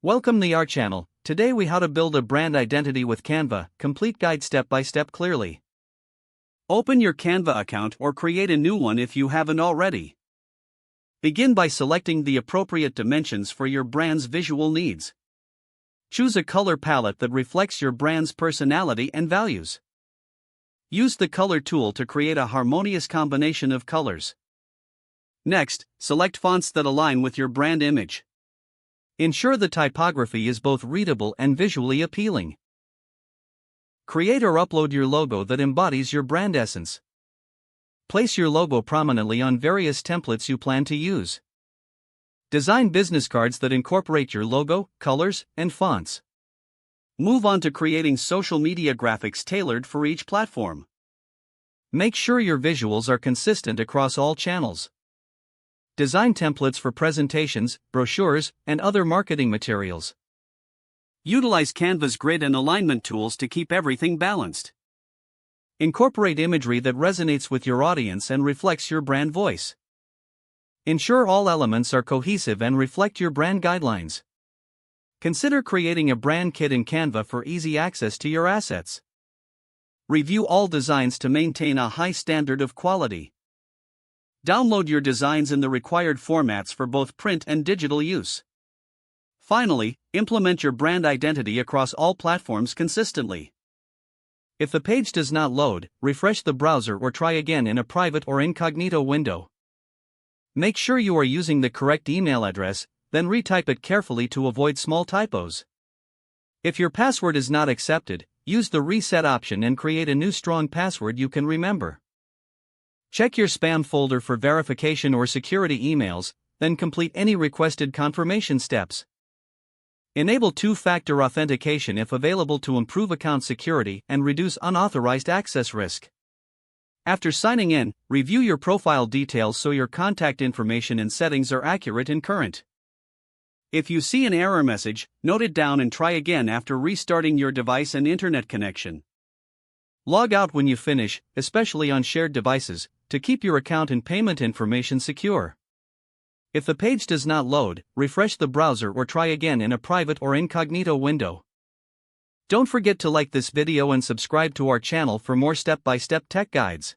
Welcome to our channel. Today we how to build a brand identity with Canva, complete guide step by step clearly. Open your Canva account or create a new one if you haven't already. Begin by selecting the appropriate dimensions for your brand's visual needs. Choose a color palette that reflects your brand's personality and values. Use the color tool to create a harmonious combination of colors. Next, select fonts that align with your brand image. Ensure the typography is both readable and visually appealing. Create or upload your logo that embodies your brand essence. Place your logo prominently on various templates you plan to use. Design business cards that incorporate your logo, colors, and fonts. Move on to creating social media graphics tailored for each platform. Make sure your visuals are consistent across all channels. Design templates for presentations, brochures, and other marketing materials. Utilize Canva's grid and alignment tools to keep everything balanced. Incorporate imagery that resonates with your audience and reflects your brand voice. Ensure all elements are cohesive and reflect your brand guidelines. Consider creating a brand kit in Canva for easy access to your assets. Review all designs to maintain a high standard of quality. Download your designs in the required formats for both print and digital use. Finally, implement your brand identity across all platforms consistently. If the page does not load, refresh the browser or try again in a private or incognito window. Make sure you are using the correct email address, then retype it carefully to avoid small typos. If your password is not accepted, use the reset option and create a new strong password you can remember. Check your spam folder for verification or security emails, then complete any requested confirmation steps. Enable two-factor authentication if available to improve account security and reduce unauthorized access risk. After signing in, review your profile details so your contact information and settings are accurate and current. If you see an error message, note it down and try again after restarting your device and internet connection. Log out when you finish, especially on shared devices, to keep your account and payment information secure. If the page does not load, refresh the browser or try again in a private or incognito window. Don't forget to like this video and subscribe to our channel for more step-by-step tech guides.